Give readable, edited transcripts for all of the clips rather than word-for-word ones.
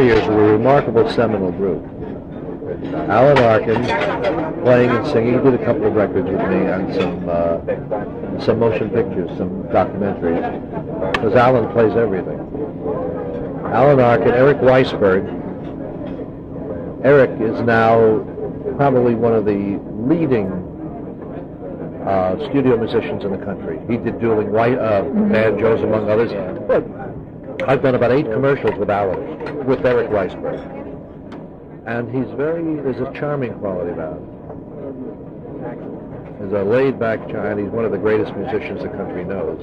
Years were a remarkable seminal group. Alan Arkin playing and singing. He did a couple of records with me and some motion pictures, some documentaries. Because Alan plays everything. Alan Arkin, Eric Weisberg. Eric is now probably one of the leading studio musicians in the country. He did dueling banjos, among others. But I've done about 8 commercials with Alan, with Eric Weisberg. And there's a charming quality about him. There's a laid-back and he's one of the greatest musicians the country knows.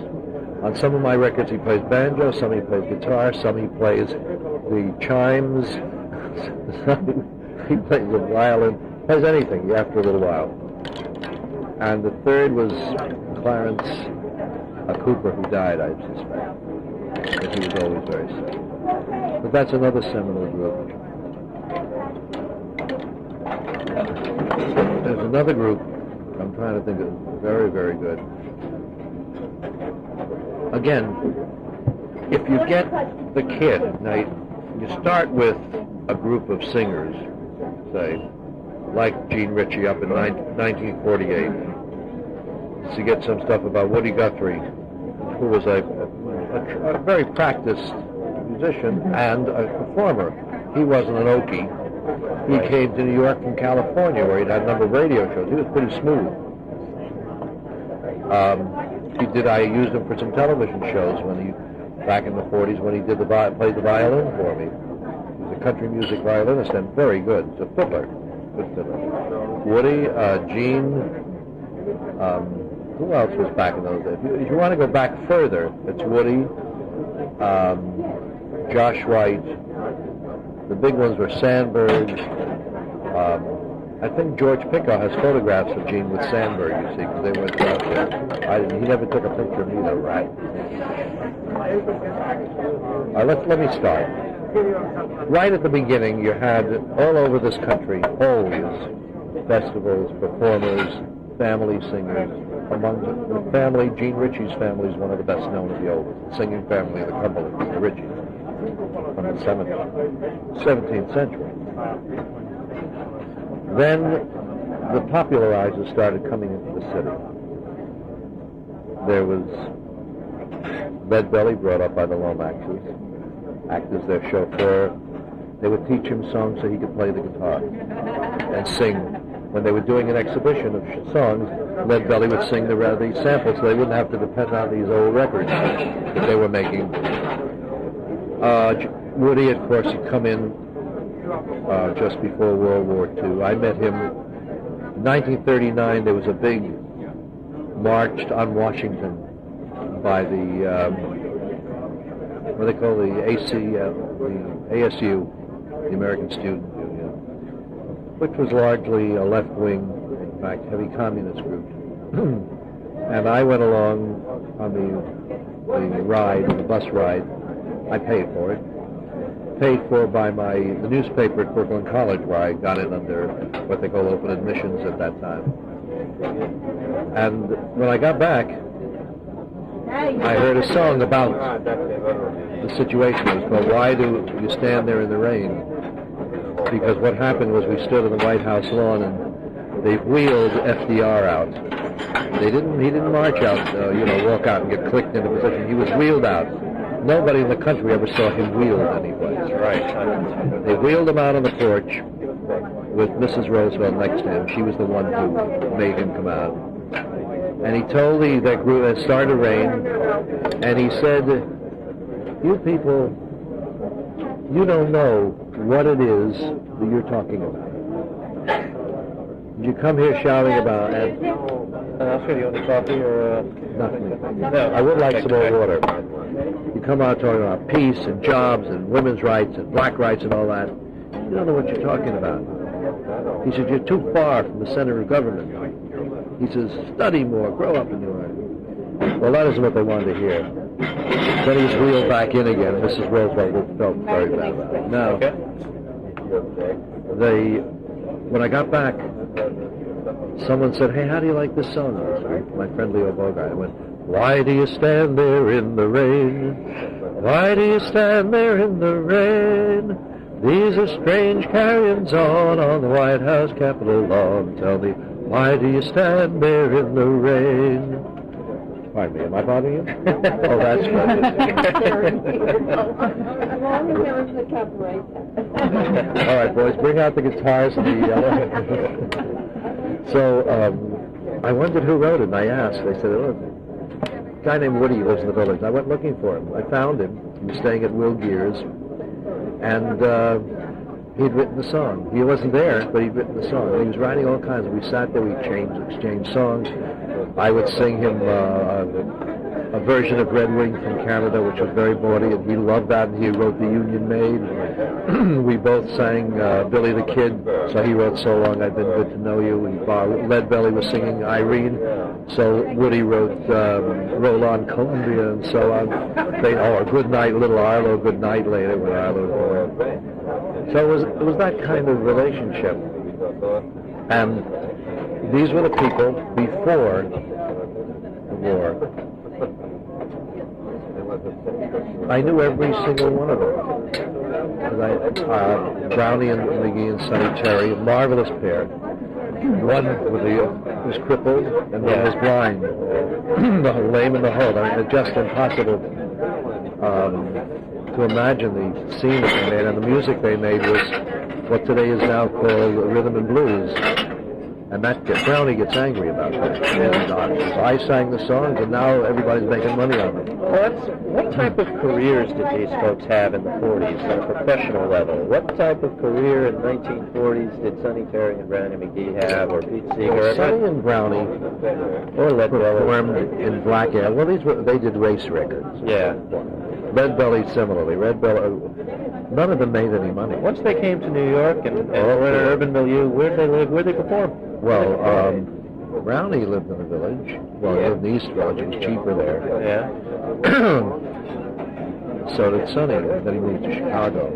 On some of my records he plays banjo, some he plays guitar, some he plays the chimes, some he plays the violin, plays anything after a little while. And the third was Clarence Cooper, who died, I suspect, because he was always very sick. But that's another seminal group. There's another group I'm trying to think of, very, very good. Again, if you get the kid, now you start with a group of singers, say, like Gene Ritchie up in 1948. So you get some stuff about Woody Guthrie, who was a very practiced musician and a performer. He wasn't an Okie. He came to New York from California, where he'd had a number of radio shows. He was pretty smooth. I used him for some television shows back in the 40s, when he played the violin for me. He was a country music violinist and very good. He's a fiddler. Good fiddler. Woody, Gene, who else was back in those days? If you want to go back further, it's Woody, Josh Wright. The big ones were Sandberg. I think George Pickow has photographs of Gene with Sandberg, you see, because they went out there. He never took a picture of me, though, right? Let me start. Right at the beginning, you had all over this country, always, festivals, performers, family singers. Among the family, Gene Ritchie's family is one of the best known of the old singing family of the Cumberland, the Ritchies, from the 17th century. Then the popularizers started coming into the city. There was Red Belly, brought up by the Lomaxes, act as their chauffeur. They would teach him songs so he could play the guitar and sing. When they were doing an exhibition of songs, Red Belly would sing the samples, so they wouldn't have to depend on these old records that they were making. Woody, of course, had come in just before World War II. I met him in 1939. There was a big march on Washington by the what they call the ASU, the American Student Union, which was largely a left-wing, in fact, heavy communist group. And I went along on the bus ride. I paid for it. Paid for by the newspaper at Brooklyn College, where I got in under what they call open admissions at that time. And when I got back, I heard a song about the situation. It was called "Why Do You Stand There in the Rain?" Because what happened was we stood on the White House lawn and they wheeled FDR out. He didn't march out, walk out and get clicked into position. He was wheeled out. Nobody in the country ever saw him wheeled anyplace. Right. They wheeled him out on the porch with Mrs. Roosevelt next to him. She was the one who made him come out. And he told that group, it started to rain, and he said, "You people, you don't know what it is that you're talking about. You come here shouting about it." I'll show you any coffee or nothing. No, I would like some more water. You come out talking about peace and jobs and women's rights and black rights and all that. You don't know what you're talking about. He said, "You're too far from the center of government." He says, "Study more, grow up in New York." Well, that isn't what they wanted to hear. Then he was wheeled back in again, and Mrs. Roosevelt felt very bad about it. Now, when I got back, someone said, "Hey, how do you like this song?" My friend Leo Bogart. I went, "Why do you stand there in the rain? Why do you stand there in the rain? These are strange carryings on the White House Capitol lawn. Tell me, why do you stand there in the rain? Pardon me, am I bothering you? Oh, that's good. All right, boys, bring out the guitars and the So, I wondered who wrote it, and I asked. They said, oh, a guy named Woody lives in the village. I went looking for him. I found him. He was staying at Will Gear's, and he'd written the song. He wasn't there, but he'd written the song. And he was writing all kinds of. We sat there, we exchanged songs. I would sing him a version of Red Wing from Canada, which was very bawdy, and he loved that, and he wrote The Union Maid. We both sang Billy the Kid, so he wrote So Long I've Been Good to Know You, and Lead Belly was singing Irene, so Woody wrote Roll On Columbia, and so on. Good Night Little Arlo, Good Night later when Arlo was born. So it was that kind of relationship. And these were the people before the war. I knew every single one of them. Brownie and McGee and Sonny Terry, a marvelous pair. One was crippled and one was blind, the lame in the whole. I mean, it's just impossible to imagine the scene that they made, and the music they made was what today is now called rhythm and blues. And Brownie gets angry about that. And I sang the songs, and now everybody's making money on them. What type of careers did these folks have in the 40s on a professional level? What type of career in the 1940s did Sonny Terry and Brownie McGee have, or Pete Seeger? Sonny and Brownie performed in Black Ale. Well, they did race records. Yeah. Red Belly similarly. Red Belly, none of them made any money. Once they came to New York and were in an urban milieu, where'd they live? Where'd they perform? Well, Brownie lived in the village. Well, he lived in the East Village. It was cheaper there. Yeah. So did Sonny. Then he moved to Chicago.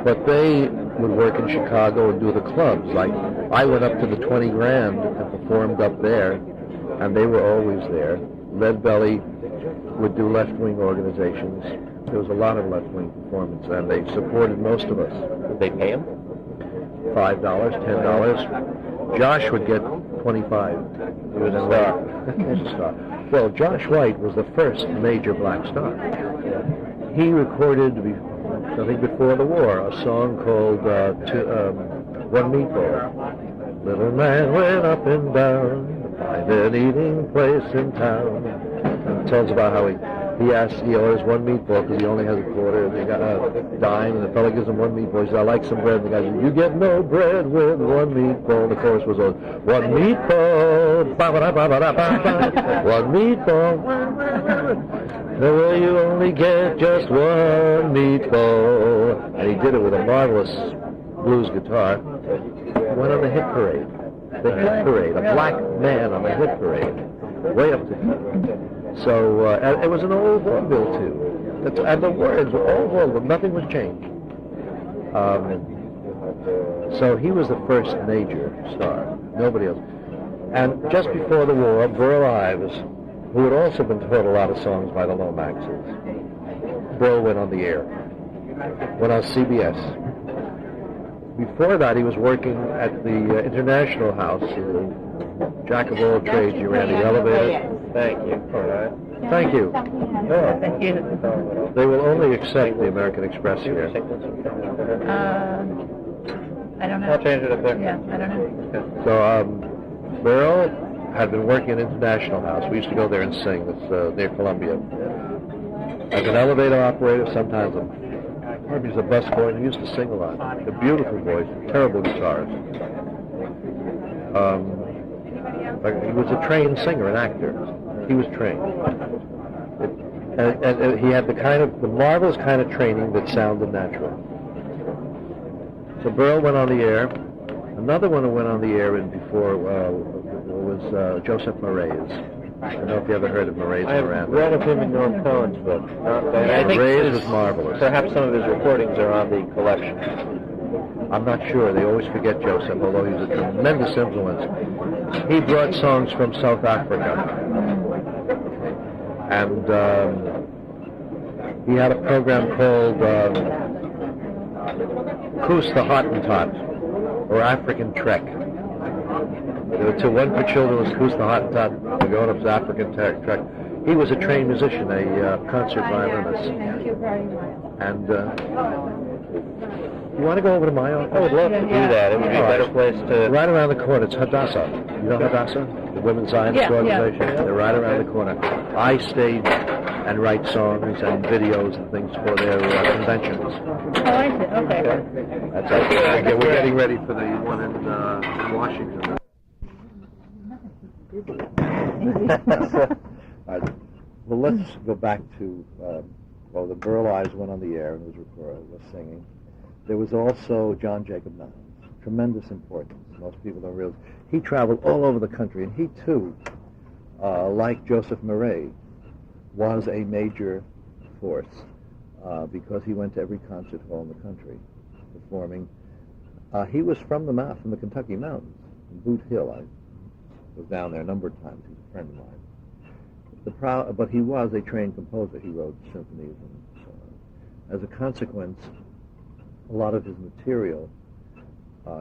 But they would work in Chicago and do the clubs. Like, I went up to the 20 Grand and performed up there, and they were always there. Red Belly would do left-wing organizations. There was a lot of left-wing performance, and they supported most of us. Did they pay him? $5, $10. Josh would get $25. He was a star. He was a star. Well, Josh White was the first major black star. He recorded, I think before the war, a song called One Meatball. Little man went up and down to find an eating place in town. And it tells about how he orders one meatball because he only has a quarter, and they got a dime, and the fella gives him one meatball. He says, I like some bread. And the guy says, you get no bread with one meatball. And the chorus was, one meatball, ba-ba-da-ba-ba-da-ba-ba, one meatball. No, you only get just one meatball. And he did it with a marvelous blues guitar. Went on the hit parade. The hit parade, a black man on the hit parade, way up to. So it was an old vaudeville too, and the words were all vaudeville. Nothing was changed. So he was the first major star. Nobody else. And just before the war, Burl Ives, who had also been taught a lot of songs by the Lomaxes, Burl went on the air. Went on CBS. Before that, he was working at the International House. Jack of all trades, you ran the elevator. Thank you. All right. Thank you. Oh, thank you. They will only accept the American Express here. I don't know. I'll change it up there. Yeah, I don't know. So, Burl had been working at International House. We used to go there and sing. It's near Columbia. As an elevator operator, sometimes maybe he's a busboy, and he used to sing a lot. A beautiful voice, terrible guitarist. He was a trained singer, an actor. He was trained. And he had the marvelous kind of training that sounded natural. So Burl went on the air. Another one who went on the air before was Joseph Moraes. I don't know if you ever heard of Moraes and Miranda. I've read of him in Norm Cohen's book. Moraes was marvelous. Perhaps some of his recordings are on the collection. I'm not sure. They always forget Joseph, although he was a tremendous influence. He brought songs from South Africa. And he had a program called Koos the Hottentot, or African Trek. There were two. One for children was Koos the Hottentot. The grown-ups African Trek. He was a trained musician, a concert violinist. Thank you very much. And you want to go over to my office? I would love to do that. It would be a better place to... Right around the corner, it's Hadassah. You know Hadassah? The Women's Zionist Organization? Yeah. They're right around the corner. I stage and write songs and videos and things for their conventions. Oh, I see. Okay. That's it. We're getting ready for the one in Washington. All right. Well, let's go back to, the Burl Ives went on the air and was singing. There was also John Jacob Niles, tremendous importance. Most people don't realize. He traveled all over the country, and he, too, like Joseph Murray, was a major force because he went to every concert hall in the country performing. He was from the Kentucky mountains, in Boot Hill. I was down there a number of times. He's a friend of mine. But he was a trained composer. He wrote symphonies and so on. As a consequence, a lot of his material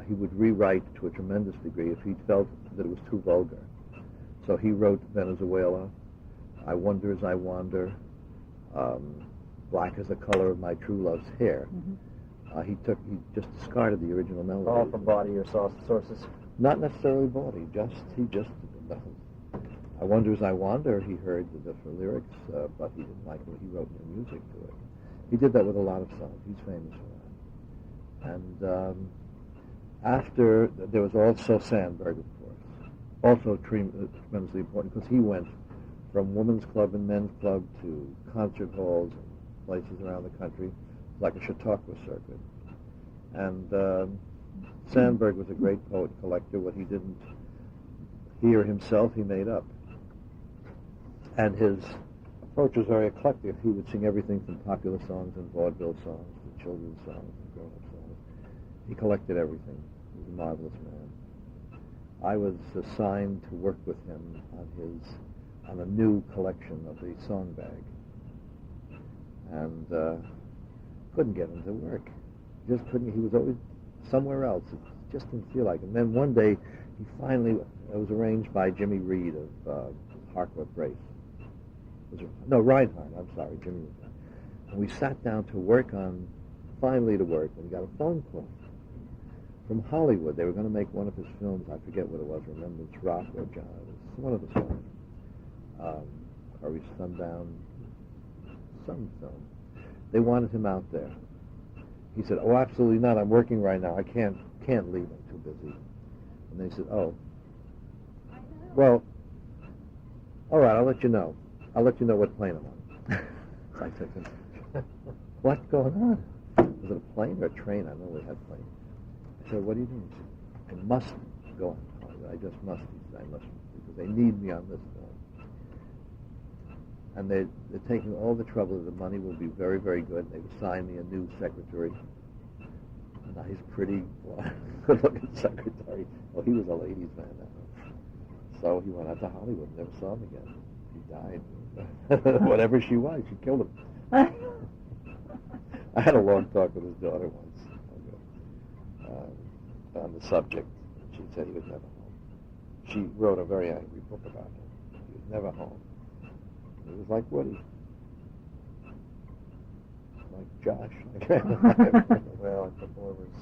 he would rewrite to a tremendous degree if he felt that it was too vulgar. So he wrote Venezuela, I Wonder as I Wander, Black as the Color of My True Love's Hair. Mm-hmm. He just discarded the original melody. All from body or sources? Not necessarily body, I Wonder as I Wander, he heard the different lyrics, but he didn't like it. He wrote new music to it. He did that with a lot of songs. He's famous for that. And after, there was also Sandberg, of course. Also tremendously important, because he went from women's club and men's club to concert halls and places around the country, like a Chautauqua circuit. And Sandberg was a great poet collector. What he didn't hear himself, he made up. And his approach was very eclectic. He would sing everything from popular songs and vaudeville songs to children's songs and grown-up songs. He collected everything. He was a marvelous man. I was assigned to work with him on a new collection of the Song Bag, and couldn't get him to work. Just couldn't. He was always somewhere else. It just didn't feel like it. And then one day, he finally, it was arranged by Jimmy Reed of Harcourt Brace. Reinhardt, I'm sorry, Jimmy was there. And we sat down to work, and we got a phone call from Hollywood. They were going to make one of his films. I forget what it was, Remembrance Rock or John. It was one of the songs. Hurry Sundown, some film. They wanted him out there. He said, "Oh, absolutely not. I'm working right now. I can't leave. I'm too busy." And they said, "Oh, well, all right. I'll let you know. I'll let you know what plane I'm on." I said, "What's going on? Was it a plane or a train?" I know we had planes. I said, "What do you mean?" He said, "I must go on Hollywood. I just must." He said, "I must, because they need me on this film." And they're taking all the trouble. The money will be very, very good. They've assigned me a new secretary. A nice, pretty, good-looking secretary. Well, he was a ladies' man now. So he went out to Hollywood and never saw him again. He died. Whatever she was, she killed him. I had a long talk with his daughter once on the subject. She said he was never home. She wrote a very angry book about him. He was never home. He was like Woody. Like Josh. Well, and performers.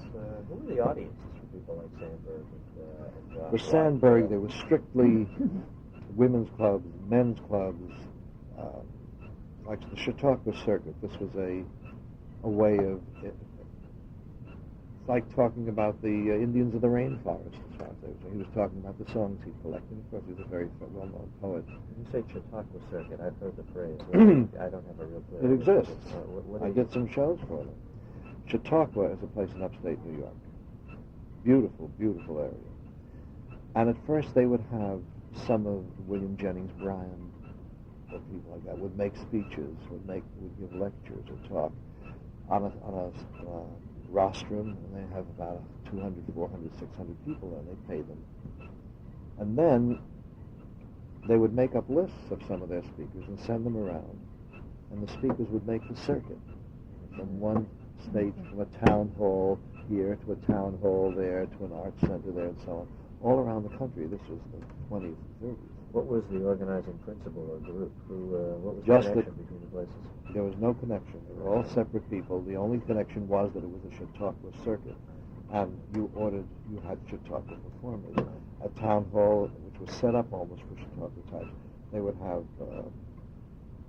Who were the audiences for people like Sandberg and Josh? For Sandberg, there was strictly women's clubs, men's clubs, like the Chautauqua circuit. This was a way of, it's like talking about the Indians of the rainforest. He was talking about the songs he collected. Of course, he was a very well-known poet. When you say Chautauqua circuit, I've heard the phrase. I don't have a real clue. It exists. What I did some shows for them. Chautauqua is a place in upstate New York. Beautiful, beautiful area. And at first they would have some of William Jennings Bryan or people like that would make speeches, would give lectures or talk on a rostrum, and they have about 200, 400, 600 people, and they pay them. And then they would make up lists of some of their speakers and send them around, and the speakers would make the circuit from one state, from a town hall here, to a town hall there, to an arts center there, and so on, all around the country. This was the 20s and 30s. What was the organizing principle or group? What was Just the connection between the places? There was no connection. They were all separate people. The only connection was that it was a Chautauqua circuit, and you had Chautauqua performers. A town hall, which was set up almost for Chautauqua types, they would have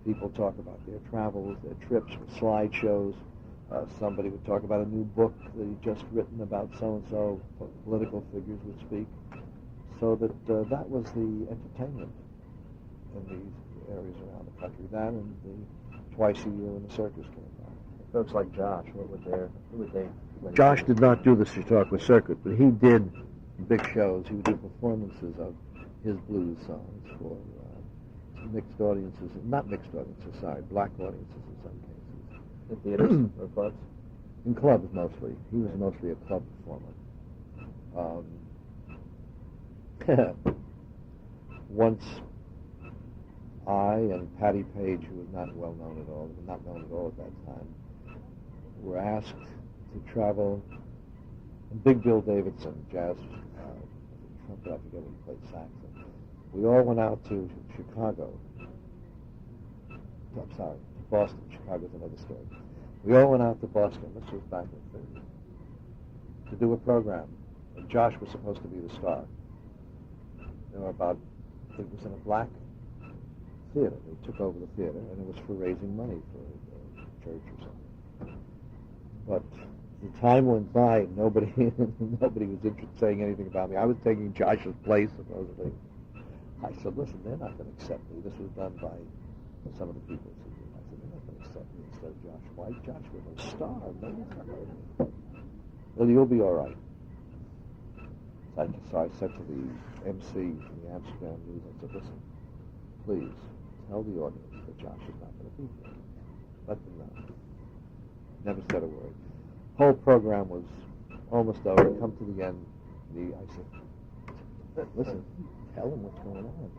people talk about their travels, their trips, with slideshows. Somebody would talk about a new book that he'd just written about so-and-so. Political figures would speak. So that that was the entertainment in these areas around the country. That and the twice a year when the circus came by. Folks like Josh, who would they? Josh did not do the Chautauqua circuit, but he did big shows. He would do performances of his blues songs for mixed audiences, not mixed audiences, sorry, black audiences in some cases. In theaters or clubs? In clubs mostly. He was mostly a club performer. Once I and Patty Page, who was not well known at all, not known at all at that time, were asked to travel. And Big Bill Davidson, jazz trumpet, I forget what he played sax. We all went out to Chicago. I'm sorry, to Boston. Chicago's another story. We all went out to Boston. This was back in the 30s. To do a program. And Josh was supposed to be the star. There were about, it was in a black theater. They took over the theater, and it was for raising money for a church or something. But the time went by, and nobody was interested in saying anything about me. I was taking Josh's place, supposedly. I said, listen, they're not going to accept me. This was done by some of the people. I said, they're not going to accept me instead of Josh White. Josh was a star. Nobody's going to me. Well, you'll be all right. So I said to the MC from the Amsterdam News, I said, listen, please tell the audience that Josh is not going to be here. Let them know. Never said a word. Whole program was almost over. Come to the end. I said, listen, tell him what's going on.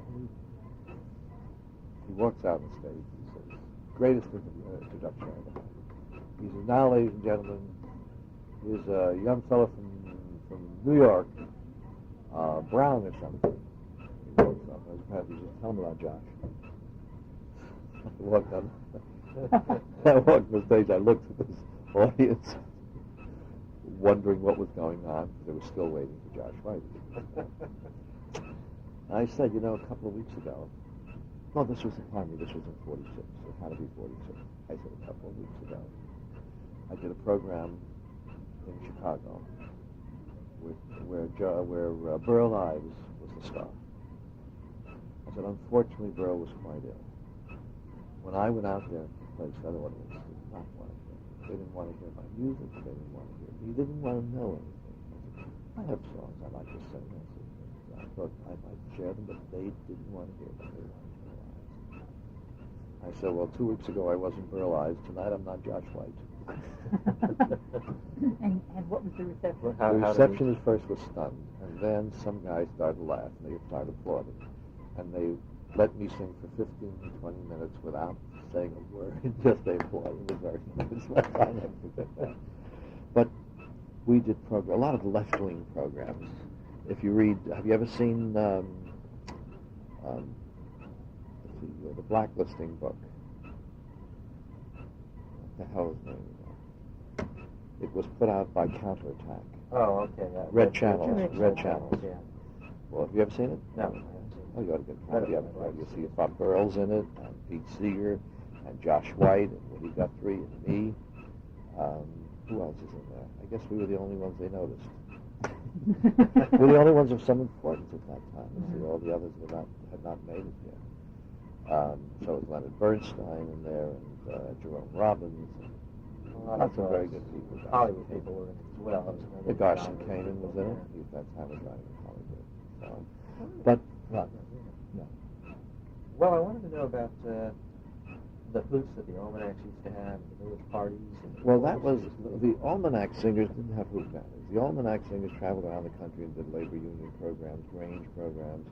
He walks out on stage. He says, greatest introduction I ever had. He says, now, ladies and gentlemen, here's a young fellow from New York, Brown or something. He walks up. He says, tell him about Josh. I walked on. I walked on stage. I looked at this audience, wondering what was going on. They were still waiting for Josh White. I said, a couple of weeks ago, no, this was the primary, this was in 46, it had to be 46. I said a couple of weeks ago, I did a program in Chicago where Burl Ives was the star. I said, unfortunately, Burl was quite ill. When I went out there to play other audience, did not want to hear. They didn't want to hear my music, they didn't want to hear me, they didn't want to know anything. I have songs I like to sing. I thought I might share them, but they didn't want to hear them. They wanted Burl Ives. I said, well, 2 weeks ago I wasn't Burl Ives. Tonight I'm not Josh White. And what was the reception? The reception at first was stunned, and then some guys started laughing. They started applauding. And they let me sing for 15 to 20 minutes without saying a word. Just they applauded. It was very nice. But we did a lot of left-wing programs. If you read, have you ever seen the Blacklisting book? What the hell is the name of that? It was put out by Counterattack. Oh, okay. Red Channels. Yeah. Well, have you ever seen it? No. Oh, you ought to get it. You haven't read it. You'll see Bob Burl's in it, and Pete Seeger, and Josh White, and Woody Guthrie, and me. Who else is in there? I guess we were the only ones they noticed. We were the only ones of some importance at that time. All the others had not made it yet. So was Leonard Bernstein in there, and Jerome Robbins, and lots of very good people. Hollywood people were in it as well. The Garson Kanin was in it. He at that time was writing in Hollywood. But, no. Well, I wanted to know about the hoots that the almanacs used to have, the village parties. Well, that was, the almanac singers didn't have hoot bands. The almanac singers traveled around the country and did labor union programs, Grange programs.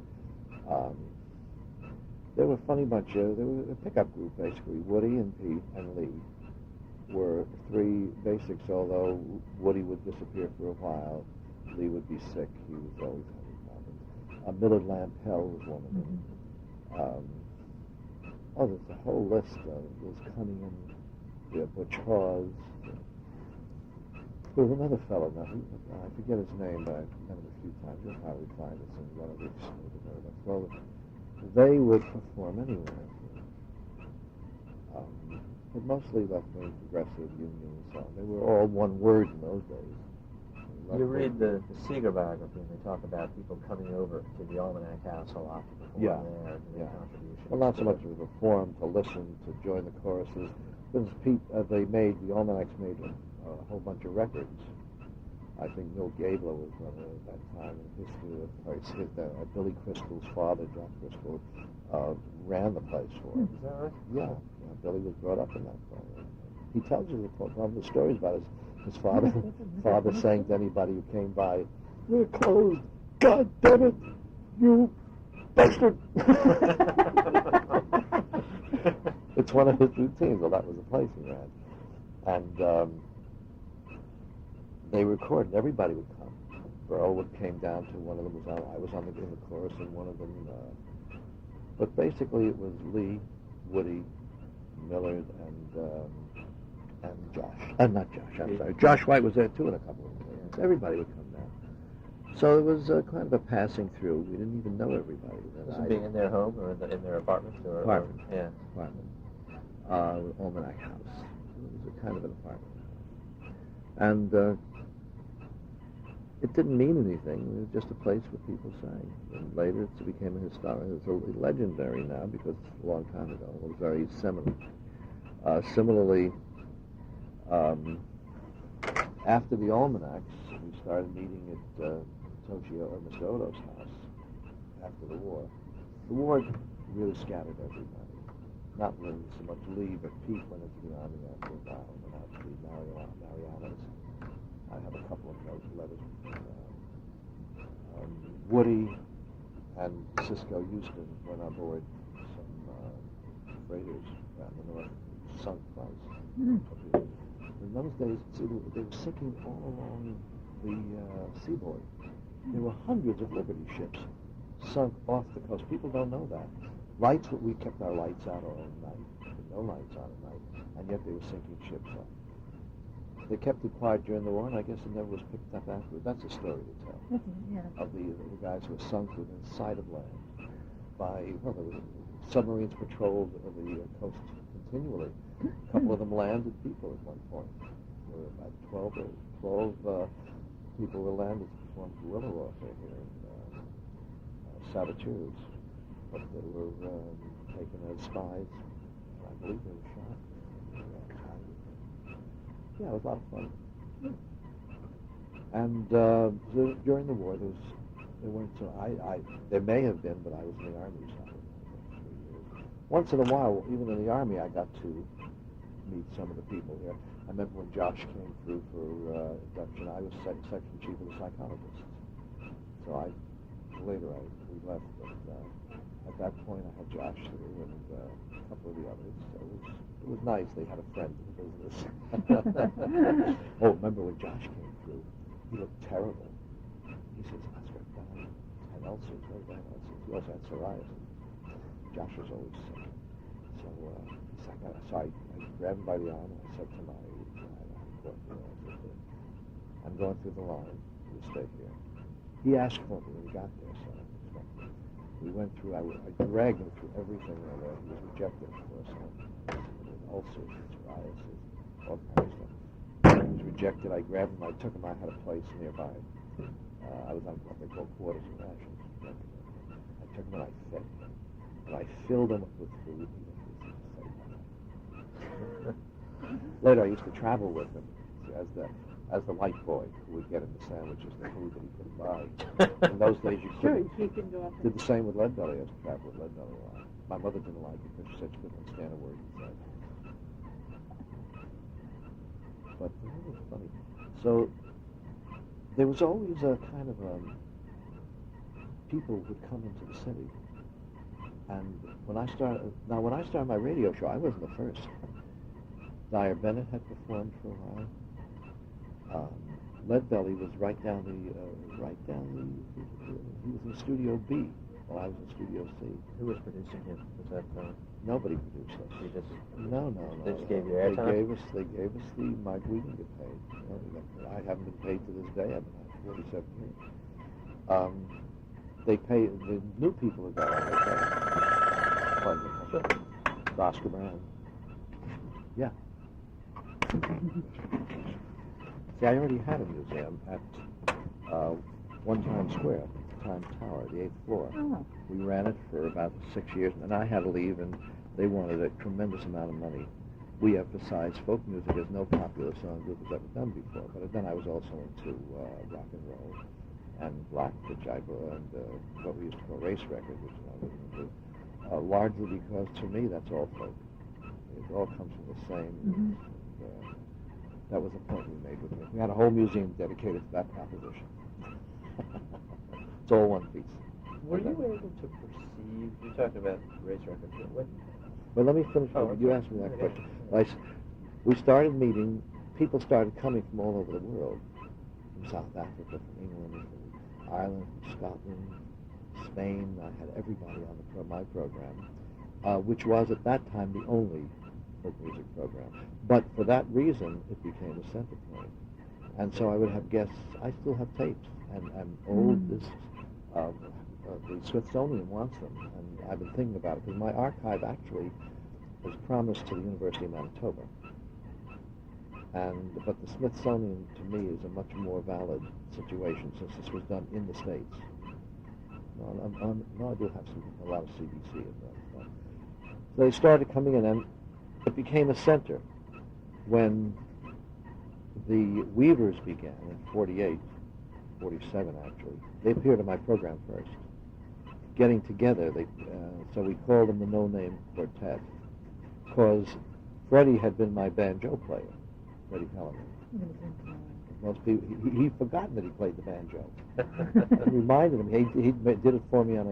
They were a funny bunch. They were a pickup group, basically, Woody and Pete and Lee. were three basics, although Woody would disappear for a while. Lee would be sick. He was always having problems. Millard Lampell was one of them. There's a whole list. There's Cunningham, Butch Hawes. There was another fellow, now, I forget his name, but I've met him a few times. You'll probably find us in one of these. Well, they would perform anywhere. But mostly left-wing, progressive, union, and so on. They were all one word in those days. You read the Seeger biography, and they talk about people coming over to the Almanac House a lot to perform there and make contributions. Well, not so much to perform, to listen, to join the choruses. Because the Almanacs made a whole bunch of records. I think Mill Gabler was running at that time in history of the place. Billy Crystal's father, John Crystal, ran the place for him. Is that right? Yeah, Billy was brought up in that place. He tells you the stories about his father saying to anybody who came by, "We're closed. God damn it, you bastard!" It's one of his routines. Well, that was the place he ran, and they recorded. Everybody would come. Burlwood came down to one of them. I was in the chorus, and one of them. But basically, it was Lee, Woody, Millard, and Josh. Not Josh. I'm sorry. Josh White was there too, and a couple of them. Everybody would come down. So it was kind of a passing through. We didn't even know everybody. Was it being in their home or in their apartment? Apartment. Yeah. Apartment. Almanac House. It was a kind of an apartment house. And it didn't mean anything. It was just a place where people sang. And later it became a historic. It's legendary now because it's a long time ago. It was very seminal. Similarly, after the Almanacs, we started meeting at Toshio or Mr. Odo's house after the war. The war really scattered everybody. Not really so much Lee, but Pete went into the army after a while, and went out to the Marianas. I have a couple of notes, letters. Woody and Cisco Houston went on board some freighters around the north, sunk twice. In those days, see, they were sinking all along the seaboard. There were hundreds of Liberty ships sunk off the coast. People don't know that. We kept our lights out all night. No lights on at night, and yet they were sinking ships up. They kept it quiet during the war, and I guess it never was picked up afterwards. That's a story to tell of the guys who were sunk within sight of land by, there were submarines patrolled the coast continually. A couple of them landed people at one point. There were about 12 people were landed to perform guerrilla warfare here in saboteurs. But they were taken as spies. I believe they were shot. Yeah, it was a lot of fun. And during the war, there weren't so. There may have been, but I was in the army for 3 years. Once in a while, even in the army, I got to meet some of the people here. I remember when Josh came through for induction. I was section chief of the psychologists. So we left. But, at that point, I had Josh through and a couple of the others. So it was nice. They had a friend in the business. Remember when Josh came through? He looked terrible. He says, "Oscar died. Had ulcers, very bad ulcers. He also had psoriasis." Josh was always sick. So I grabbed him by the arm and I said to I'm going through the line. You stay here. He asked for me when we got there, so we went through. I dragged him through everything there. He was rejected, of course. Ulcers, psoriasis, all kinds of stuff. He was rejected. I grabbed him. I took him. I had a place nearby. I was on what they call quarters and rations. I took him and I fed him. And I filled him with food. Later, I used to travel with him as the white boy who would get him the sandwiches, the food that he couldn't buy. In those days, you couldn't. He can go up. Did the same with Leadbelly. I used to travel with Leadbelly a lot. My mother didn't like it because she said she couldn't understand a word he said. But it was funny. So there was always a kind of people would come into the city. And when I started my radio show, I wasn't the first. Dyer Bennett had performed for a while. Lead Belly was right down the, he was in Studio B while I was in Studio C. Who was producing him? Was that, Nobody produced us. he just, No. They just gave you They airtime? gave us the mic. We didn't get paid. You know, I haven't been paid to this day. I've been at 47 years. They pay, the new people who got on, they pay. Oscar Brown. Yeah. See, I already had a museum at One Times Square, Times Tower, the 8th floor. Oh. We ran it for about 6 years, and then I had to leave, and they wanted a tremendous amount of money. We emphasized folk music as no popular song group has ever done before, but then I was also into rock and roll and black, which and what we used to call race records, which I wasn't into, largely because to me that's all folk. It all comes from the same. Mhm. That was the point we made with it. We had a whole museum dedicated to that proposition. It's all one piece. were you able to perceive, you're talking about race records, what, But let me finish. Oh, You okay. asked me that Okay. question. We started meeting. People started coming from all over the world, from South Africa, from England, from Ireland, from Scotland, Spain. I had everybody on my program, which was at that time the only folk music program. But for that reason, it became a center point. And so I would have guests. I still have tapes, and old discs. The Smithsonian wants them, and I've been thinking about it because my archive actually was promised to the University of Manitoba. But the Smithsonian, to me, is a much more valid situation since this was done in the States. No, I do have a lot of CBC in that. So they started coming in, and it became a center when the Weavers began in 48, 47 actually. They appeared on my program first. Getting together, so we called them the No Name Quartet, because Freddie had been my banjo player, Freddie Kellerman. Most people, he'd forgotten that he played the banjo. I reminded him, he did it for me on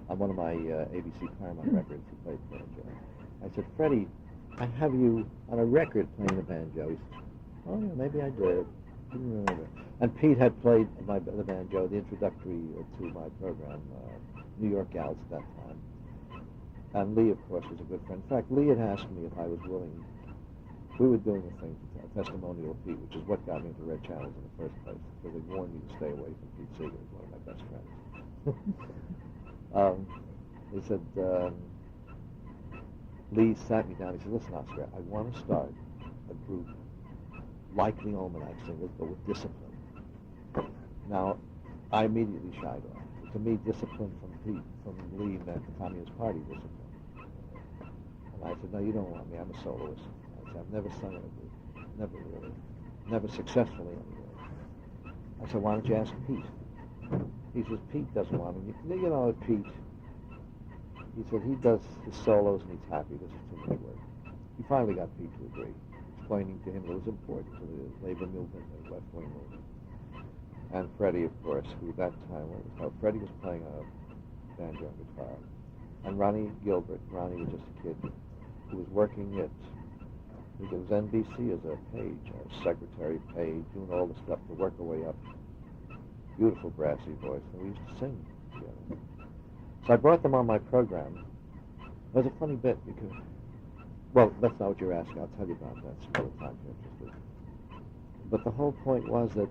one of my ABC Paramount records. He played the banjo. I said, Freddie, I have you on a record playing the banjo. He said, oh yeah, maybe I did. Didn't remember. And Pete had played the banjo, the introductory to my program, New York Gals at that time. And Lee, of course, was a good friend. In fact, Lee had asked me if I was willing. We were doing a thing, Testimonial Pete, which is what got me into Red Channels in the first place, because they warned me to stay away from Pete Seeger, who's one of my best friends. He said, Lee sat me down. He said, listen, Oscar, I want to start a group like the Almanac Singers, but with discipline. Now, I immediately shied off. To me, discipline from Lee meant the Communist Party discipline. And I said, no, you don't want me. I'm a soloist. I said, I've never sung in a group. Never really. Never successfully anyway. I said, why don't you ask Pete? He says, Pete doesn't want me. You know, Pete, he said, he does his solos and he's happy. This is too much work. He finally got Pete to agree, explaining to him that it was important to the labor movement and the left-wing movement. And Freddie, of course, who at that time, Freddie was playing a banjo and guitar. And Ronnie Gilbert, Ronnie was just a kid who was working at, I think it was NBC as a page, or secretary page, doing all the stuff to work her way up. Beautiful brassy voice, and we used to sing together. So I brought them on my program. It was a funny bit because, well, that's not what you're asking. I'll tell you about that some other time if you're interested. But the whole point was that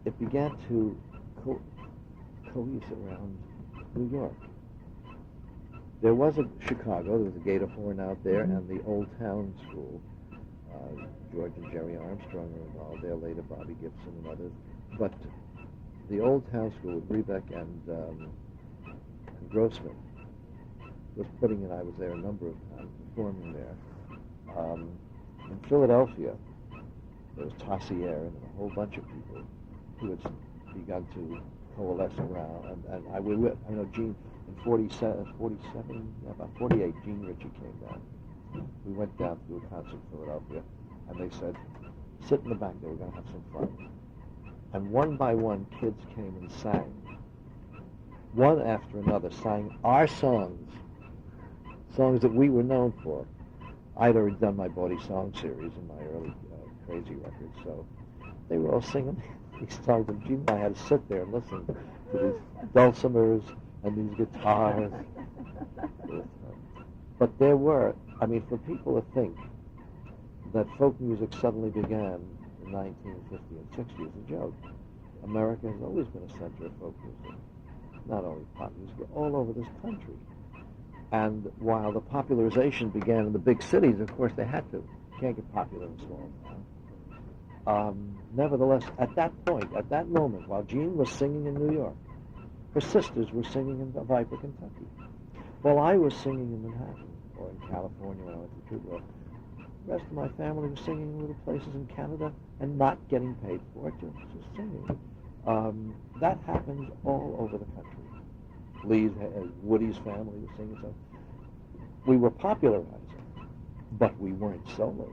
it began to coalesce around New York. There was Chicago, there was a Gator Horn out there, and the Old Town School. George and Jerry Armstrong were involved there, later Bobby Gibson and others. But the Old Town School with Rebeck and Grossman was putting in, I was there a number of times, performing there. In Philadelphia, there was Tossier and a whole bunch of people who had begun to coalesce around. And I know Gene, in 47, about 48, Gene Ritchie came down. We went down to do a concert in Philadelphia, and they said, sit in the back there, we're going to have some fun. And one by one, kids came and sang. One after another sang our songs that we were known for. I'd already done my Bawdy Song series in my early Crazy records, so they were all singing these songs, and Gene and I had to sit there and listen to these dulcimers and these guitars. But there were, I mean, for people to think that folk music suddenly began in 1950 and 60 is a joke. America has always been a center of folk music, not only pop music, but all over this country. And while the popularization began in the big cities, of course they had to. You can't get popular in small towns. Nevertheless, at that point, at that moment, while Jean was singing in New York, her sisters were singing in Viper, Kentucky. While I was singing in Manhattan, or in California when I went to Cuba, the rest of my family was singing in little places in Canada and not getting paid for it, just singing. That happens all over the country. Woody's family was singing, so we were popularizing, but we weren't solos.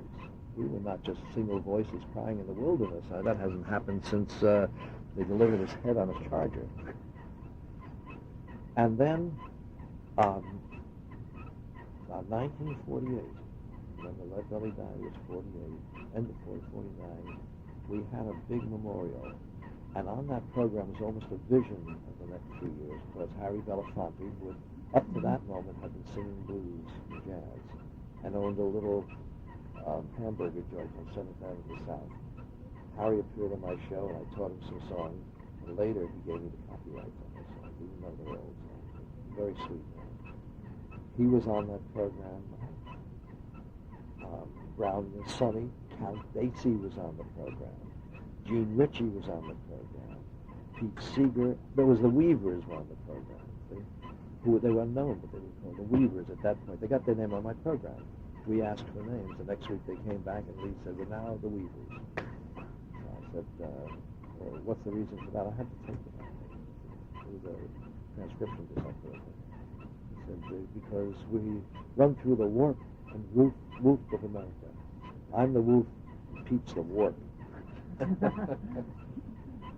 We were not just single voices crying in the wilderness. That hasn't happened since they delivered his head on a charger. And then, 1948, when the Lead Belly died, was 48, end of 49, we had a big memorial. And on that program was almost a vision of the next few years, because Harry Belafonte, who up to that moment had been singing blues and jazz, and owned a little hamburger joint on 7th Avenue South. Harry appeared on my show, and I taught him some songs, and later he gave me the copyrights on those songs, even though they're old songs. Very sweet man. He was on that program. Brown and Sonny, Count Basie was on the program. Gene Ritchie was on the program. Pete Seeger. There was the Weavers were on the program. They were unknown, but they were called the Weavers at that point. They got their name on my program. We asked for names. The next week they came back and Lee said, "We're now the Weavers." So I said, well, "What's the reason for that?" I had to take it out. It was a transcription to something. He said, "Because we run through the warp and woof of America. I'm the woof, Pete's the warp." It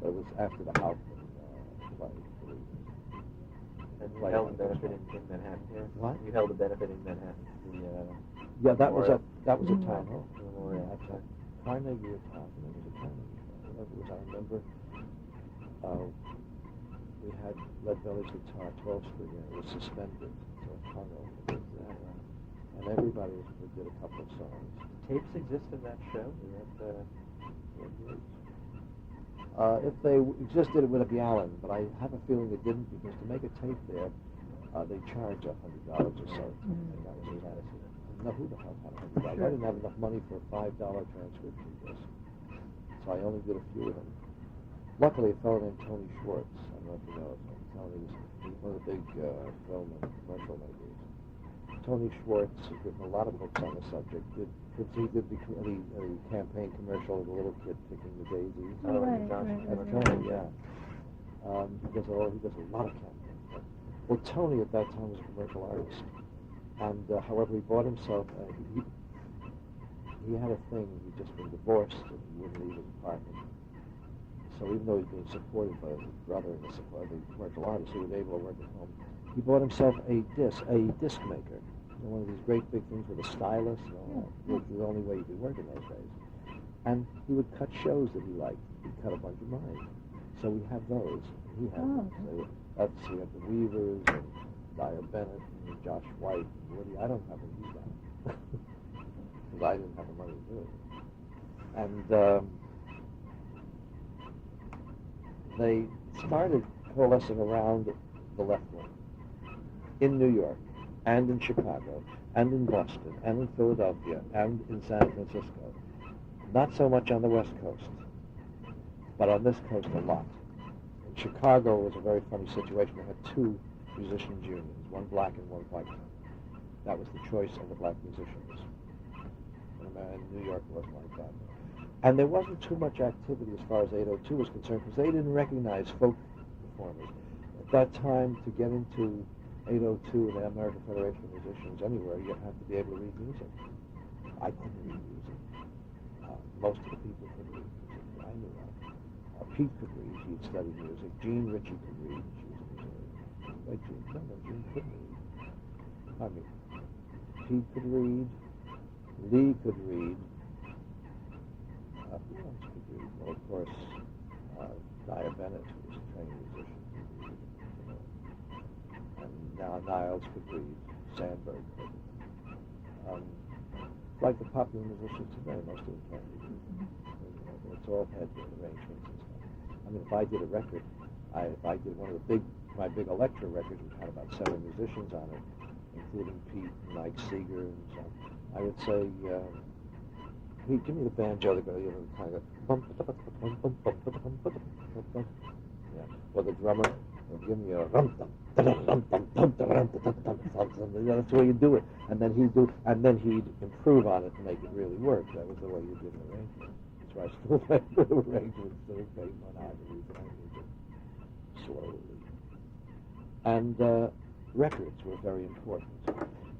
was after the Hoffman play. And you held a benefit in Manhattan here? What? You held a benefit in Manhattan? Yeah, that was a town hall. Memorial. At Carnegie or Taunton. It was a Carnegie. Whatever it was, I remember we had Lead Belly's guitar, 12-string, and it was suspended, so it hung over it. And everybody did a couple of songs. Tapes exist in that show? If they existed, it would be Allen, but I have a feeling it didn't, because to make a tape there, they charge $100 or so. And that was a no, who the hell had $100? I didn't have enough money for a $5 transcription disc, so I only did a few of them. Luckily, a fellow named Tony Schwartz, I don't know if you know him. Tony was one of the big film and commercial makers. Tony Schwartz has written a lot of books on the subject. He did the campaign commercial of the little kid picking the daisies. Oh, right, That's right. Tony, yeah. He does a lot of campaigns. Well, Tony at that time was a commercial artist, and however, he bought himself. He had a thing. He'd just been divorced, and he wouldn't leave his apartment. So even though he's being supported by his brother and the commercial artist, he was able to work at home. He bought himself a disc maker. One of these great big things with a stylus and all that. It was the only way you could work in those days. And he would cut shows that he liked. He'd cut a bunch of mine. So we have those. He had them. So we have the Weavers and Dyer Bennett and Josh White and Woody. I don't have any of that. Because I didn't have the money to do it. And they started coalescing around the left wing in New York, and in Chicago, and in Boston, and in Philadelphia, and in San Francisco. Not so much on the West Coast, but on this coast a lot. In Chicago, it was a very funny situation. We had two musicians' unions, one black and one white. That was the choice of the black musicians. And New York wasn't like that. And there wasn't too much activity as far as 802 was concerned, because they didn't recognize folk performers. At that time, to get into 802 and the American Federation of Musicians anywhere, you have to be able to read music. I couldn't read music. Most of the people could read music. I knew that. Pete could read. He'd studied music. Gene Ritchie could read. She was a musician. Wait, Gene couldn't read. I mean, Pete could read. Lee could read. Who else could read? Well, of course, Dyer Bennett, who was a trained musician, could read. And now Niles could read. Sandberg could. Like the popular musicians today, most of them can't read. It's all had arrangements and stuff. I mean, if I did a record, if I did one of my big Electra records, which had about 7 musicians on it, including Pete and Mike Seeger and so on, I would say, Pete, give me the banjo that goes, kind of or the drummer, give me a that's the way you do it, and then he'd improve on it to make it really work. That was the way you did an arrangement. That's why I still play with arrangements, still play monotonous, and I did it slowly. And records were very important.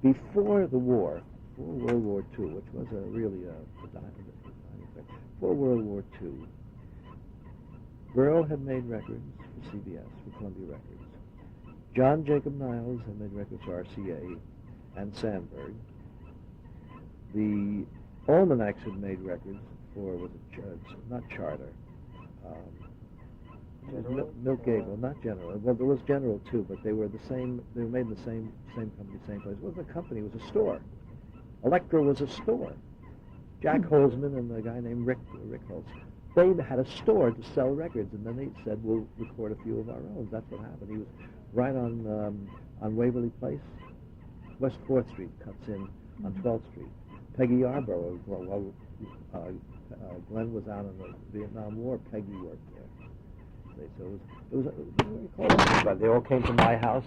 Before the war, before World War II, which was really a defining thing, before World War II, Burl had made records for CBS, for Columbia Records. John Jacob Niles had made records for RCA and Sandberg. The Almanacs had made records for, not Charter, Milt Gable, not General. Well, there was General too, but they were the same. They were made in the same company, same place. It wasn't a company; it was a store. Electra was a store. Jack Holzman and a guy named Rick Holtz, they had a store to sell records, and then they said, "We'll record a few of our own." That's what happened. He was right on Waverly Place. West 4th Street cuts in on 12th Street. Peggy Yarborough, while Glenn was out in the Vietnam War, Peggy worked there. They all came to my house,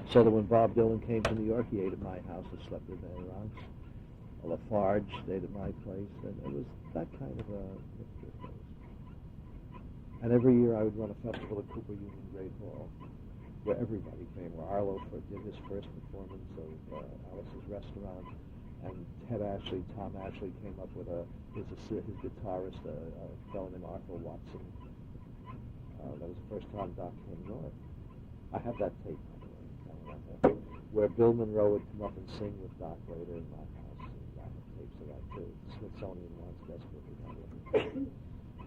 so that when Bob Dylan came to New York, he ate at my house and slept with Van Ronks. Lafarge stayed at my place, and it was that kind of a mixture of things. And every year I would run a festival at Cooper Union Great Hall, where everybody came, where Arlo did his first performance of Alice's Restaurant, and Ted Ashley, Tom Ashley came up with his guitarist, a fellow named Arthur Watson. That was the first time Doc came north. I have that tape, by the way, where Bill Monroe would come up and sing with Doc later in my house. And I have tapes of that too. The Smithsonian wants desperately.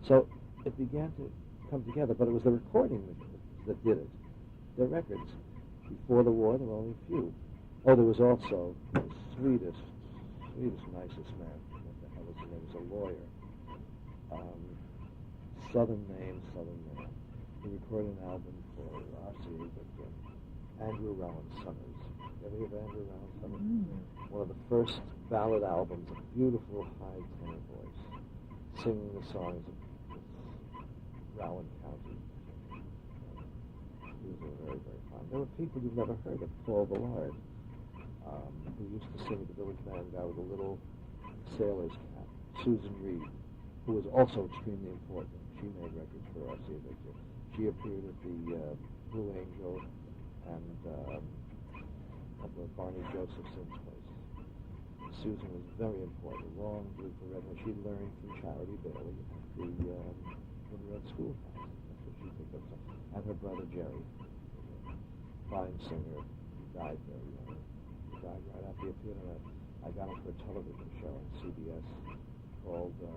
So it began to come together, but it was the recording that did it. The records. Before the war, there were only a few. Oh, there was also the sweetest, nicest man. What the hell was his name? He was a lawyer. Southern name. He recorded an album for RCA, but Andrew Rowan Summers. You ever hear of Andrew Rowan Summers? One of the first ballad albums, a beautiful high tenor voice, singing the songs of Rowan County. He was very, very fine. There were people you've never heard of. Paul Villard, who used to sing at the Village Band, guy with a little sailor's cap. Susan Reed, who was also extremely important. She made records for RCA Victor. She appeared at the Blue Angel and at the Barney Josephson's place. Susan was very important. Long blue for red hair. She learned from Charity Bailey at the Red Schoolhouse. That's what she picked up. And her brother Jerry, a fine singer, died very young. He died right after he appeared on I got him for a television show on CBS called The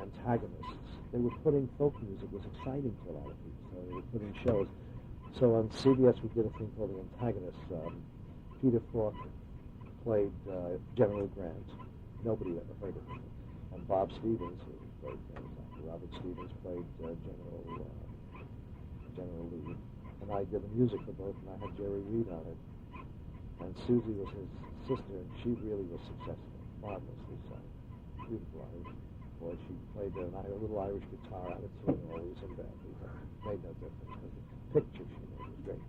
Antagonists. They were putting folk music. It was exciting to a lot of people, so they were putting shows. So on CBS we did a thing called The Antagonists. Peter Falk played General Grant. Nobody ever heard of him. And Bob Stevens, who played Robert Stevens, played General Lee. And I did the music for both, and I had Jerry Reed on it. And Susie was his sister, and she really was successful, marvelously so. Beautiful Irish voice. She played a little Irish guitar out of tune always and badly, but it made no difference. The picture she made was great.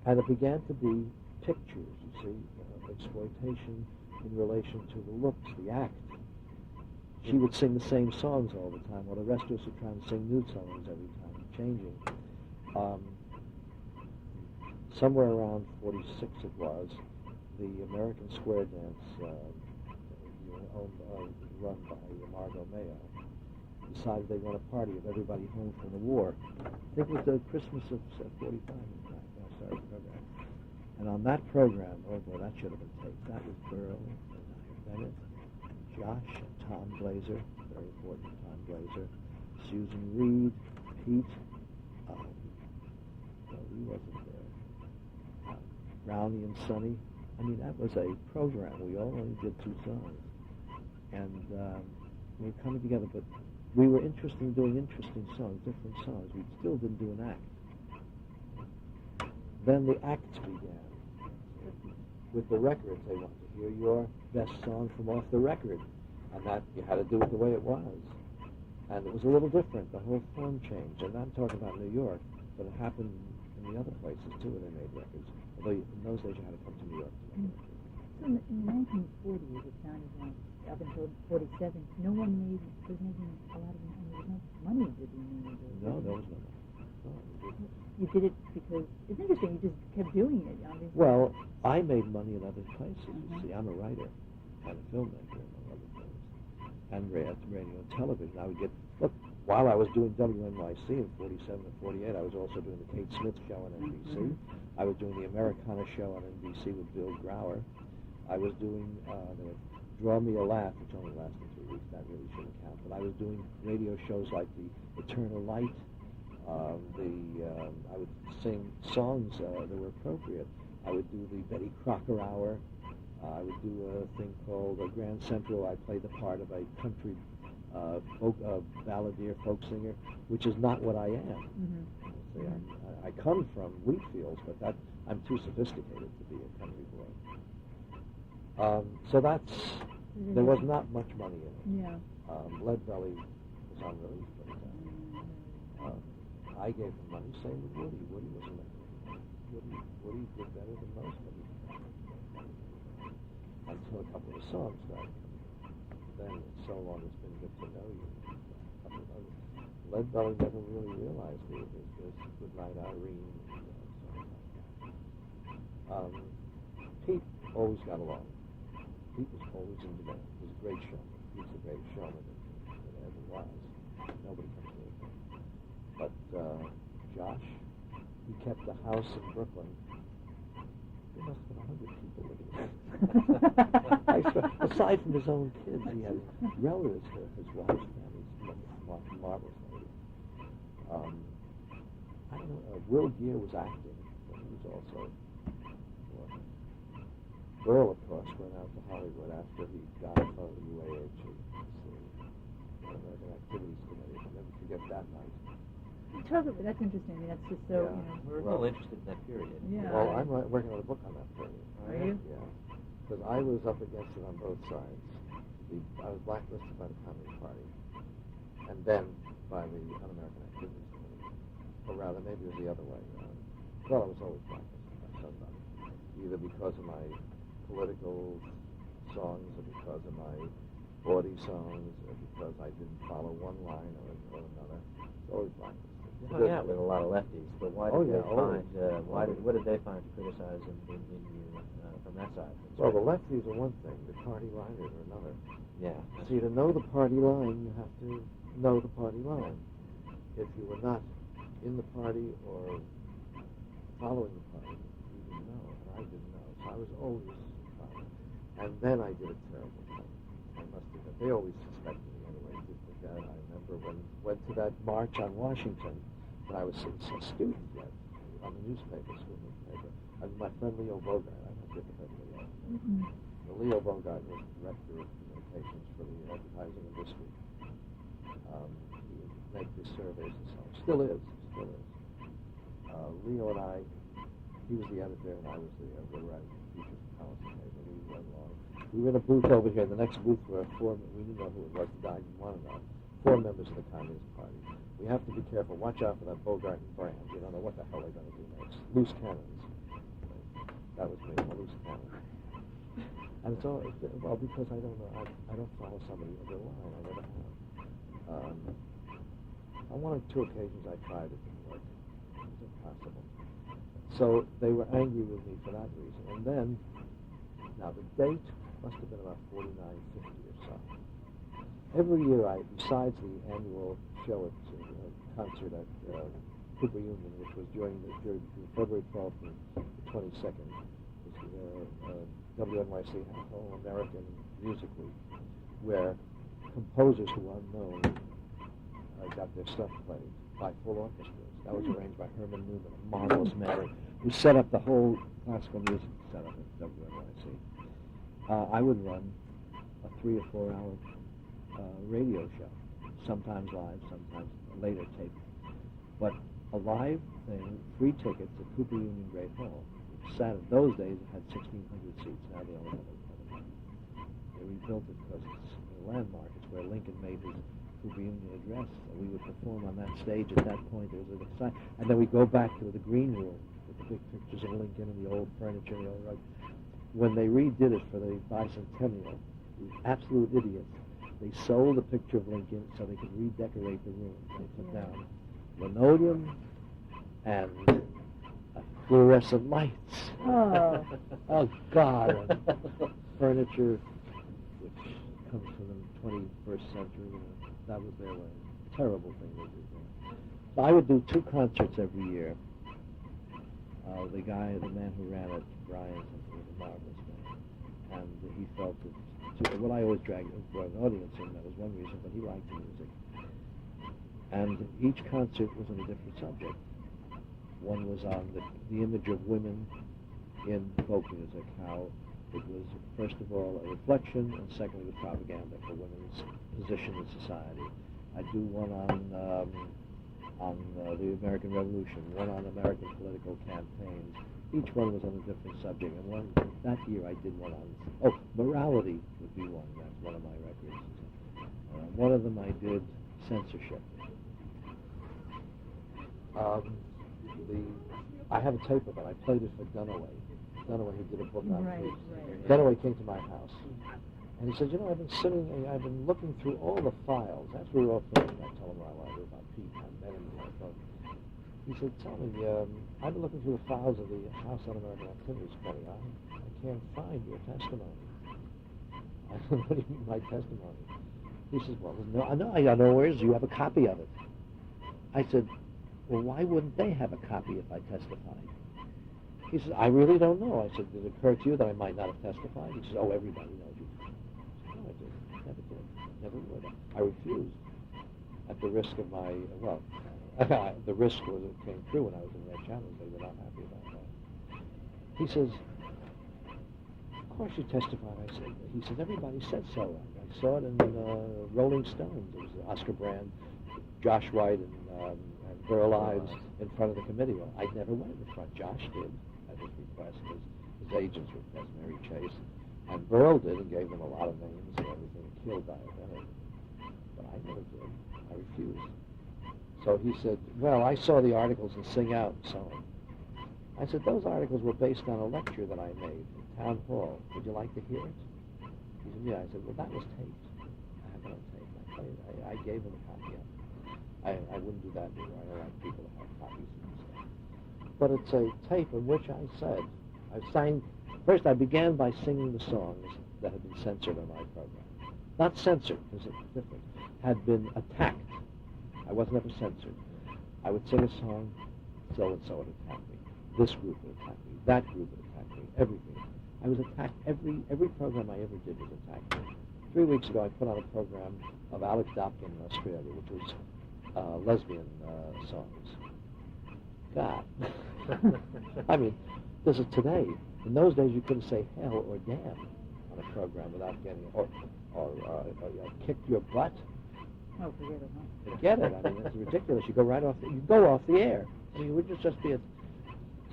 And it began to be pictures, you see, exploitation in relation to the looks, the act. She would sing the same songs all the time, while the rest of us were trying to sing new songs every time, changing. Somewhere around 46 it was, the American Square Dance, run by Margot Mayo, decided they want a party of everybody home from the war. I think it was the Christmas of 45, in fact. And on that program, oh boy, that should have been taped. That was Burl, Bennett, Josh and Tom Glazer, very important, Tom Glazer, Susan Reed, Pete, well, he wasn't there, Brownie and Sonny. I mean, that was a program. We all only did 2 songs. And we were coming together, but we were interested in doing interesting songs, different songs. We still didn't do an act. Then the acts began. With the records, they wanted to hear your best song from off the record. And that, you had to do it the way it was. And it was a little different. The whole form changed. And I'm talking about New York, but it happened in the other places, too, where they made records. Although in those days, you had to come to New York to make records. So in the 1940s, it sounded like, up until 47, no one was making a lot of money. There was no money to be made. No, there was no money. No, you did it because, it's interesting, you just kept doing it. Obviously. well, I made money in other places. You see, I'm a writer and a filmmaker, among other things. And radio and television. I would get, look, while I was doing WNYC in 47 and 48, I was also doing the Kate Smith show on NBC. I was doing the Americana show on NBC with Bill Grauer. I was doing the Draw Me a Laugh, which only lasted 3 weeks. That really shouldn't count. But I was doing radio shows like the Eternal Light. I would sing songs that were appropriate. I would do the Betty Crocker Hour. I would do a thing called Grand Central. I played the part of a country balladeer folk singer, which is not what I am. See, I come from wheat fields, but that I'm too sophisticated to be a country boy. So that's, there was not much money in it. Yeah. Lead Belly was on relief. I gave him money, same with Woody. Woody wasn't Woody did better than most of them. Until a couple of songs started coming. Then it's so long it's been good to know you. A couple of others. Lead Belly never really realized it. There's Good Night Irene and songs like that. Pete always got along. Pete was always in demand. He was a great showman. He was the greatest showman that ever was. Nobody comes near him. But Josh, he kept a house in Brooklyn. There must have been 100 people living there. Aside from his own kids, he had relatives there. His wife's family, marvelous lady. I don't know. Will Geer was acting, but he was also. Earl, of course, went out to Hollywood after he got from the UAH, the American Activities Committee. I'll never forget that night. That's interesting. I mean, that's just so, We're all interested in that period. Yeah. Well, I'm working on a book on that period. Are you? Yeah. Because I was up against it on both sides. I was blacklisted by the Communist Party, and then by the Un-American Activities Committee. Or rather, maybe it was the other way around. Well, I was always blacklisted by somebody, either because of my political songs or because of my bawdy songs or because I didn't follow one line or another. It's always blacklisted. You hung out with a lot of lefties, but why did they find? What did they find to criticize in you from that side? Well, the lefties are one thing; the party liners are another. Yeah. See, to know the party line, you have to know the party line. If you were not in the party or following the party, you didn't know, and I didn't know. So I was always following. And then I did a terrible thing. I must admit, they always suspected me anyway. I remember when I went to that march on Washington, when I was a student yet, on the newspaper, school newspaper. I was my friend Leo Bogart. I don't get the head of Leo. Leo Bogart was director of communications for the advertising industry. He would make the surveys and so on. Still is. Leo and I, he was the editor and I was the writer. Features and policy paper. We went along. We were in a booth over here. The next booth were we didn't know who it was. The guy didn't want to know. 4 members of the Communist Party. We have to be careful. Watch out for that Bogart and Brand. You don't know what the hell they're going to do next. Loose cannons. That was me, a loose cannon. And it's all, well, because I don't know, I don't follow somebody with their line. I never have. On 1 or 2 occasions I tried, it didn't work. It was impossible. So they were angry with me for that reason. And then, now the date must have been about 49, 50 or so. Every year, besides the annual show at concert at Cooper Union, which was during between February 12th and the 22nd, WNYC had a whole American Music Week where composers who are unknown got their stuff played by full orchestras. That was arranged by Herman Newman, a marvelous man who set up the whole classical music setup at WNYC. I would run a 3 or 4 hour radio show, sometimes live, sometimes later taped. But a live thing, free tickets at Cooper Union Great Hall. Those days it had 1,600 seats. Now they only have 1,100. They rebuilt it because it's a landmark. It's where Lincoln made his Cooper Union address. So we would perform on that stage at that point. There was an excitement. And then we go back to the green room with the big pictures of Lincoln and the old furniture and the old rugs. When they redid it for the bicentennial, the absolute idiots, they sold a picture of Lincoln so they could redecorate the room. They put down linoleum and fluorescent lights. Oh. Oh, God. And furniture, which comes from the 21st century. That was their way. Terrible thing they did there. So I would do 2 concerts every year. The man who ran it, Brian, was a marvelous man. And he felt that, well, I always brought an audience in, that was one reason, but he liked the music. And each concert was on a different subject. One was on the image of women in folk music, how it was, first of all, a reflection, and secondly, it was propaganda for women's position in society. I do one on the American Revolution, one on American political campaigns. Each one was on a different subject, and that year I did one on, morality would be one. That's one of my records. One of them I did censorship. I have a tape of it. I played it for Dunaway. Dunaway, who did a book on Pete. Right. Dunaway came to my house, and he said, I've been looking through all the files. After we were all finished, I told him what I wanted to do about Pete. I met him on the phone. He said, tell me, I've been looking through the files of the House Un-American Activities Committee. I can't find your testimony. I said, what do you mean, my testimony? He says, well, I know where it is. You have a copy of it. I said, well, why wouldn't they have a copy if I testified? He says, I really don't know. I said, did it occur to you that I might not have testified? He says, oh, everybody knows you. I said, no, I didn't. Never did. Never would. I refused. At the risk of my, the risk was it came true when I was in Red Channels. They were not happy about that. He says, of course you testified. I said, he said, everybody said so. I saw it in Rolling Stones. It was Oscar Brand, Josh White, and Burl Ives in front of the committee. Well, I never went in front. Josh did at his request, his agent's request, Mary Chase. And Burl did and gave them a lot of names and everything, killed diabetic. But I never did. I refused. So he said, well, I saw the articles in Sing Out and so on. I said, those articles were based on a lecture that I made in Town Hall. Would you like to hear it? He said, yeah. I said, well, that was taped. I have it on tape. I played it. I gave him a copy of it. I wouldn't do that anymore. I don't like people to have copies and stuff. But it's a tape in which I said, first I began by singing the songs that had been censored on my program. Not censored, because it's different. Had been attacked. I wasn't ever censored. I would sing a song, so-and-so would attack me. This group would attack me. That group would attack me. Everything. I was attacked. Every program I ever did was attacked. 3 weeks ago, I put on a program of Alex Dopkin in Australia, which was lesbian songs. God. I mean, this is today. In those days, you couldn't say hell or damn on a program without getting it, or kick your butt. Oh, forget it, huh? Forget it. I mean, it's ridiculous. You go off the air. I mean, it would just be a...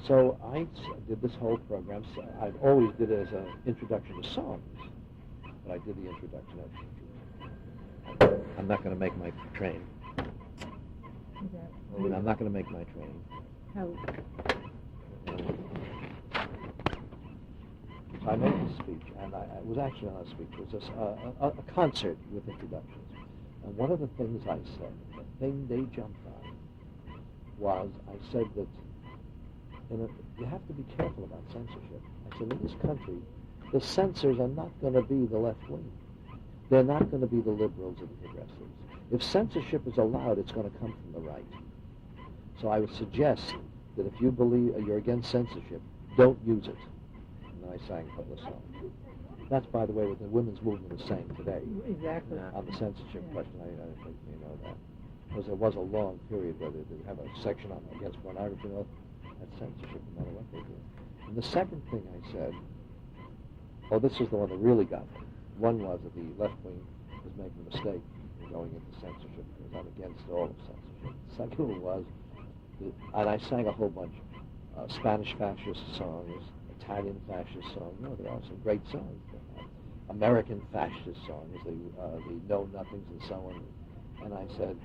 So I did this whole program. So I always did it as an introduction to songs, but I did the introduction of... I'm not going to make my train. I'm not going to make my train. How? So I made this speech, and it was actually not a speech. It was a concert with introductions. And one of the things I said, the thing they jumped on, was I said that you have to be careful about censorship. I said, in this country, the censors are not going to be the left wing. They're not going to be the liberals or the progressives. If censorship is allowed, it's going to come from the right. So I would suggest that if you believe you're against censorship, don't use it. In and I sang a couple of songs. That's, by the way, what the women's movement is saying today Exactly. on the censorship Yeah. question. I think you know that. Because there was a long period where they have a section on against pornography. That's censorship, no matter what they do. And the second thing I said, this was the one that really got me. One was that the left wing was making a mistake in going into censorship because I'm against all of censorship. The second one was, and I sang a whole bunch, Spanish fascist songs, Italian fascist songs. There are some great songs. American fascist songs, the Know Nothings and so on. And I said,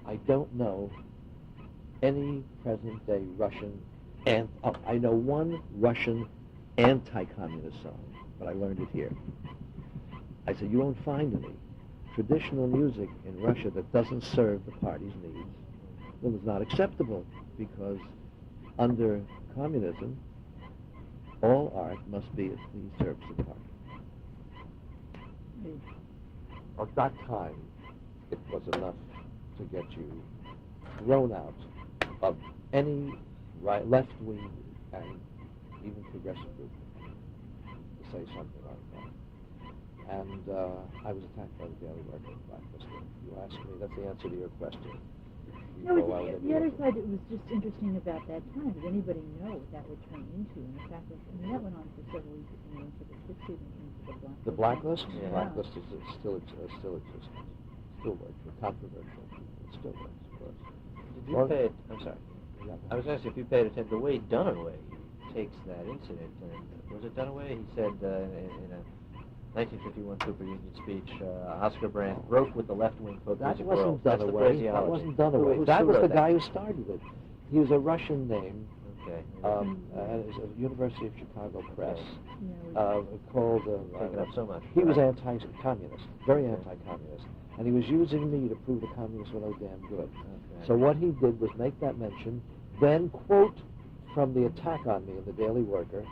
I don't know any present-day Russian, I know one Russian anti-communist song, but I learned it here. I said, you won't find any traditional music in Russia that doesn't serve the party's needs. Well, it's not acceptable, because under communism, all art must be at the service of the party. At that time, it was enough to get you thrown out of any left-wing and even progressive group to say something like that. And I was attacked by the Daily Worker blacklisted. You asked me, that's the answer to your question. No, the other side that was just interesting about that time, did anybody know what that would turn into? And the fact that, that went on for several weeks, and into the 60s and into the blacklist. The blacklist? Yeah. The blacklist still exists. Still works. For controversial people. It still works, of course. Did you pay it? I'm sorry. Yeah. I was asking if you paid attention. The way Dunaway takes that incident, and was it Dunaway? He said in a 1951 Cooper Union speech, Oscar Brandt broke with the left-wing folk That music wasn't world. That's the Dunaway. That phraseology. wasn't Dunaway. That was the guy who started it. He was a Russian name. Okay. And it was a University of Chicago Press Yeah, called. Taking up so much. He was anti-communist, very anti-communist, and he was using me to prove the communists were no damn good. Okay. So what he did was make that mention, then quote from the attack on me in the Daily Worker,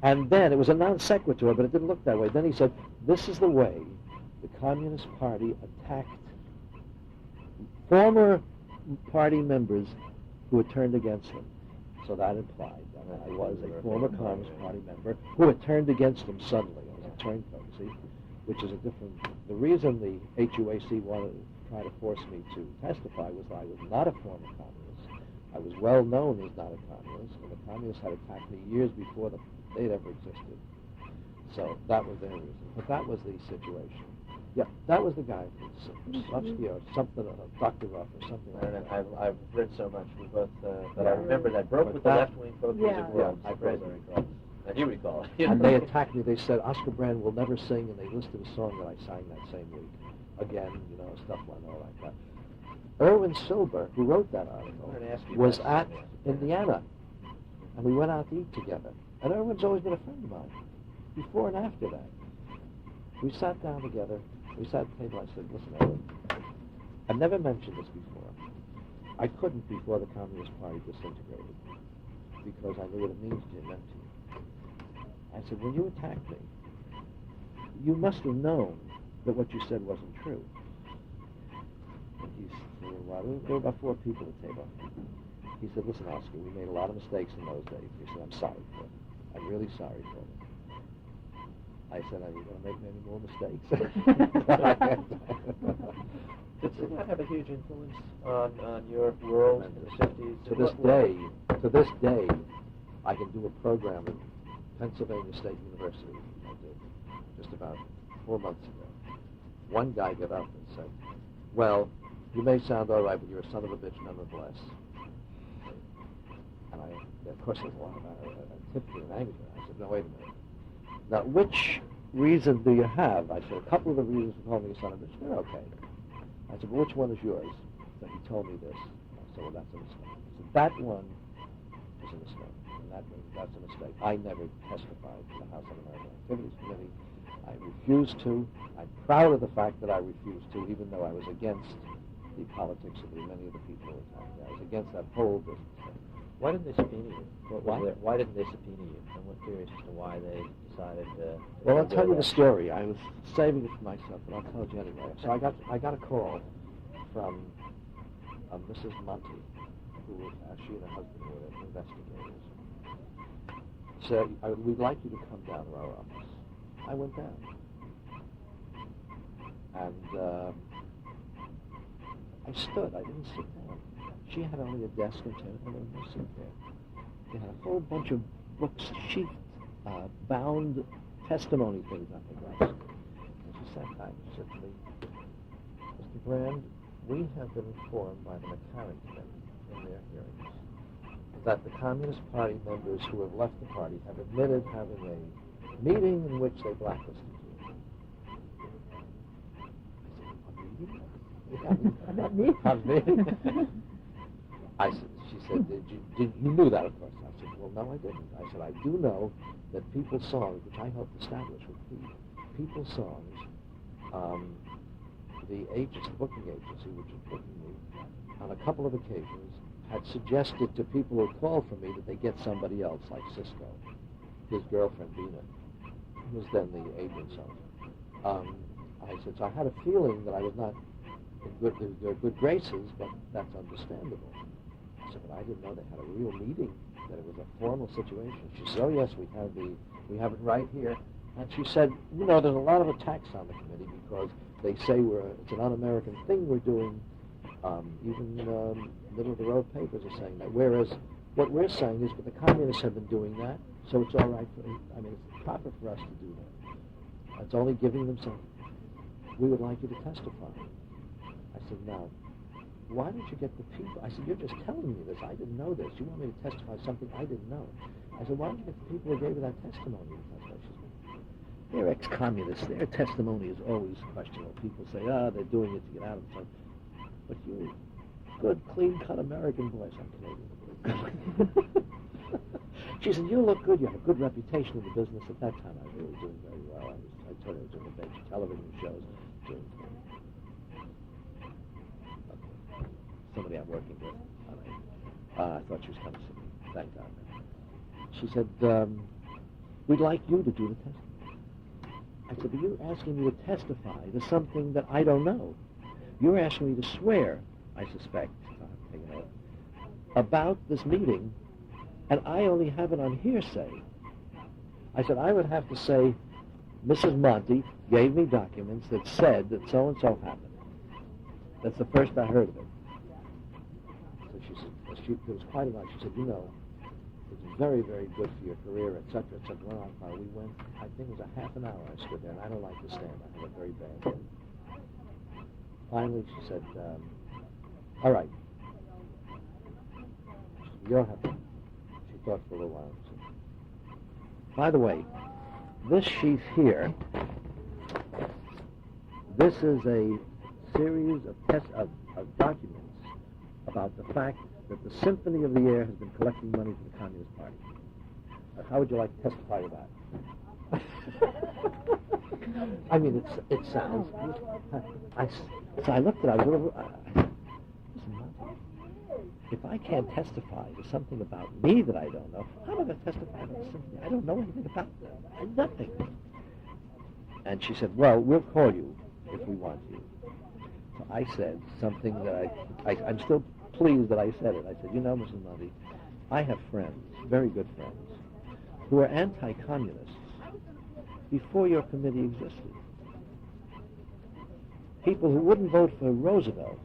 and then it was a non sequitur, but it didn't look that way. Then he said, "This is the way the Communist Party attacked former party members who had turned against him." So that implied that I was a former Communist Party member who had turned against them suddenly. I was a turncoat, see, which is a different. The reason the HUAC wanted to try to force me to testify was that I was not a former communist. I was well known as not a communist, and the communists had attacked me years before they'd ever existed. So that was their reason. But that was the situation. Yeah, that was the guy from Slavsky or something, Dr. Ruff or something like that. I've read so much. We both, but I remember that broke with the left-wing folk music world. Yeah, I recall. And you recall it. And they attacked me. They said, Oscar Brand will never sing, and they listed a song that I sang that same week. Again, stuff like all like that. Erwin Silber, who wrote that article, was at Indiana, and we went out to eat together. And Erwin's always been a friend of mine, before and after that. We sat down together. We sat at the table. I said, "Listen, Erwin, I've never mentioned this before. I couldn't before the Communist Party disintegrated, because I knew what it meant to you. I said, when you attacked me, you must have known that what you said wasn't true." And he said, well, there were about 4 people at the table. He said, "Listen, Oscar, we made a lot of mistakes in those days." He said, "I'm sorry for them. I'm really sorry for them." I said, "Are you going to make any more mistakes?" Did that have a huge influence on your world in the 50s? To this day, I can do a program at Pennsylvania State University. I did just about 4 months ago. One guy got up and said, "Well, you may sound all right, but you're a son of a bitch nonetheless." And of course, there's a lot of typically an anger. I said, "No, wait a minute. Now, which reason do you have?" I said, "A couple of the reasons for calling me a son of a bitch, they're okay." I said, "But which one is yours?" So he told me this. I said, "Well, that's a mistake." I said, "That one is a mistake, and that's a mistake. I never testified to the House Un-American Activities Committee. I refused to. I'm proud of the fact that I refused to, even though I was against the politics of many of the people who attacked me. I was against that whole business thing." Why didn't they subpoena you? Why? Why didn't they subpoena you? I'm curious as to why they decided to... Well, I'll tell you the story. I was saving it for myself, but I'll tell you anyway. So I got a call from Mrs. Monty, who she and her husband were investigators. we'd like you to come down to our office. I went down. And I stood. I didn't sit down. She had only a desk and chair, and there was no seat there. They had a whole bunch of books, sheathed, bound testimony things on her desk. And she sat back and said to me, Mr. Brand, we have been informed by the McCarran Committee in their hearings that the Communist Party members who have left the party have admitted having a meeting in which they blacklisted you. I said, a meeting? About me? Of me? She said, you knew that, of course. I said, well, no, I didn't. I said, I do know that People's Songs, which I helped establish with People's Songs, the booking agency, which was booking me, on a couple of occasions, had suggested to people who called for me that they get somebody else, like Cisco, his girlfriend, Dina, who was then the agent of. I said, so I had a feeling that I was not in their good graces, but that's understandable. I said, but I didn't know they had a real meeting, that it was a formal situation. She said, oh yes, we have it right here. And she said, you know, there's a lot of attacks on the committee because they say it's an un-American thing we're doing. Even middle-of-the-road papers are saying that. Whereas what we're saying is, but the communists have been doing that, so it's all right. It's proper for us to do that. It's only giving them some. We would like you to testify. I said, now, why don't you get the people? I said, you're just telling me this. I didn't know this. You want me to testify something I didn't know. I said, why don't you get the people who gave you that testimony to testify? She said, they're ex-communists. Their testimony is always questionable. People say, they're doing it to get out of it. But you, good, clean-cut American boys, I'm Canadian. She said, you look good. You have a good reputation in the business. At that time, I was really doing very well. I told her I was doing a bunch of television shows. Somebody I'm working with. I thought she was coming to see me. Thank God. She said, we'd like you to do the testimony. I said, but you're asking me to testify to something that I don't know. You're asking me to swear, I suspect, about this meeting, and I only have it on hearsay. I said, I would have to say, Mrs. Monty gave me documents that said that so-and-so happened. That's the first I heard of it. So she said, it was quite a lot. She said, you know, it's very, very good for your career, et cetera, et cetera. We went, I think it was a half an hour I stood there, and I don't like to stand. I have a very bad head. Finally, she said, all right. You don't have to. She thought for a little while. She said, by the way, this sheet here, this is a series of documents about the fact that the Symphony of the Air has been collecting money for the Communist Party. How would you like to testify to that? I mean, it sounds. So I looked at it. I was a little. Listen, if I can't testify to something about me that I don't know, how am I going to testify about the symphony? I don't know anything about that. Nothing. And she said, well, we'll call you if we want you. So I said something that I'm still pleased that I said it. I said, you know, Mrs. Mundy, I have friends, very good friends, who are anti-communists before your committee existed. People who wouldn't vote for Roosevelt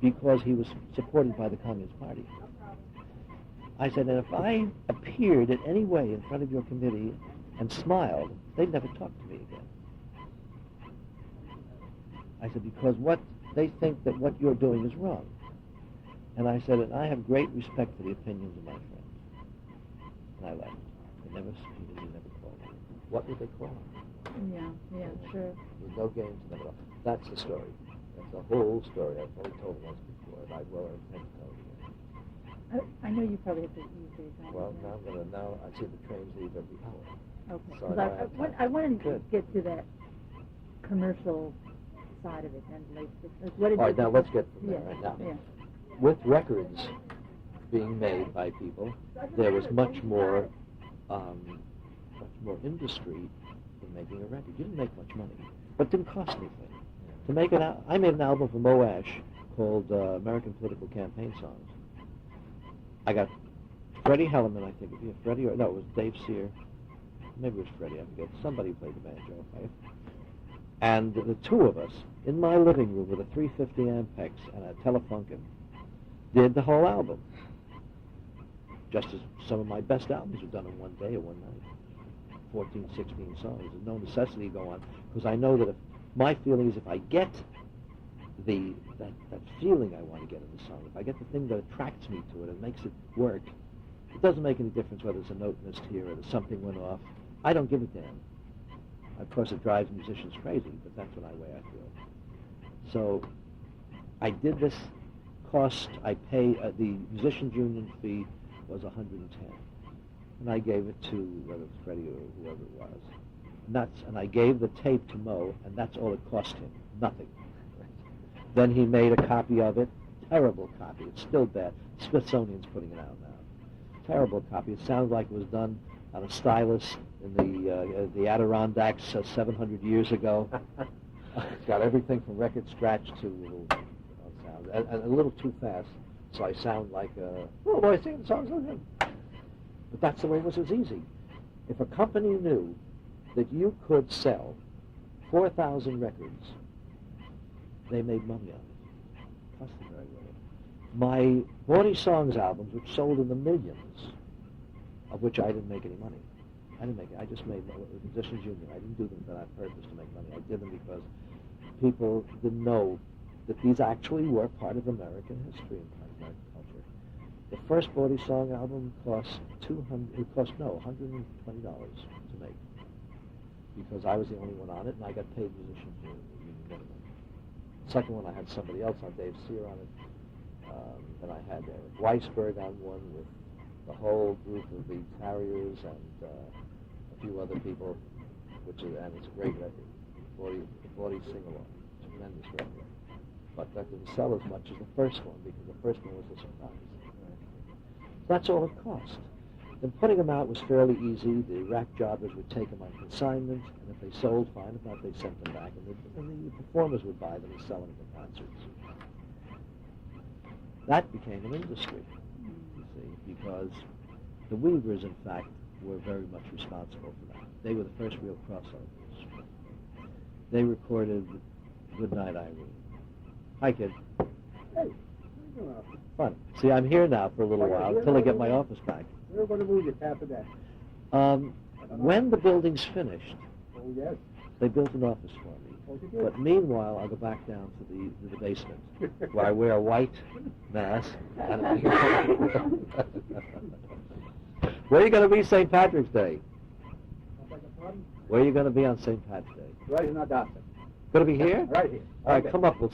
because he was supported by the Communist Party. I said, and if I appeared in any way in front of your committee and smiled, they'd never talk to me again. I said, because they think that what you're doing is wrong. And I said, and I have great respect for the opinions of my friends. And I left. They never called me. What did they call me? Yeah, sure. There's no games in it. That's the story. That's the whole story. I've only told it once before, and I will intend to tell it again. I know you probably have to use these. Well, now I see the trains leave every hour. Okay. So I wanted to get to that commercial side of it and later. All right, now let's get from there right now. Yeah. With records being made by people, there was much more industry in making a record. You didn't make much money, but it didn't cost anything. To make I made an album for Moash called American Political Campaign Songs. I got Freddie Hellerman, I think. Yeah, Freddie, or no, it was Dave Sear. Maybe it was Freddie, I forget. Somebody played the banjo. Okay? And the two of us, in my living room with a 350 Ampex and a Telefunken, did the whole album. Just as some of my best albums were done in one day or one night. 14, 16 songs. There's no necessity to go on, because I know that if my feeling is if I get that feeling I want to get in the song, if I get the thing that attracts me to it and makes it work, it doesn't make any difference whether it's a note missed here or something went off. I don't give a damn. Of course, it drives musicians crazy, but that's what way I feel. So I did this cost, I pay, the musician's union fee was $110. And I gave it to, whether it was Freddie or whoever it was. And I gave the tape to Mo, and that's all it cost him, nothing. Then he made a copy of it, terrible copy, it's still bad. Smithsonian's putting it out now. Terrible copy, it sounds like it was done on a stylus in the Adirondacks 700 years ago. It's got everything from record scratch to sound, and a little too fast, so I sound like oh boy, singing the songs with him. But that's the way it was easy. If a company knew that you could sell 4,000 records, they made money on it. Cost them very well. My 40 Songs albums, which sold in the millions, of which I didn't make any money. I didn't make it. I just made the musicians union. I didn't do them for that purpose to make money. I did them because people didn't know that these actually were part of American history and part of American culture. The first 40 Song album cost $120 to make, because I was the only one on it, and I got paid musicians union minimum. The second one, I had somebody else on, Dave Sear on it. Then I had Weisberg on one with the whole group of the Terriers and a few other people, and it's a great record, 40 sing-along, tremendous record. But that didn't sell as much as the first one, because the first one was a surprise. That's all it cost. And putting them out was fairly easy. The rack jobbers would take them on consignment, and if they sold, fine. If not, they sent them back, and the performers would buy them and sell them for concerts. That became an industry, you see, because the Weavers, in fact, were very much responsible for that. They were the first real crossovers. They recorded Goodnight Irene. Hi, kid. Hey, how you doing? Fun. See, I'm here now for a little while, until I get my office back. We're going to move you after that. When the building's finished, Oh, yes. they built an office for me. Oh, you did? But meanwhile, I'll go back down to the basement, where I wear a white mask. And where are you going to be St. Patrick's Day? Where are you going to be on St. Patrick's Day? Right in our doctor. Going to be here? Right here. All right, come up. We'll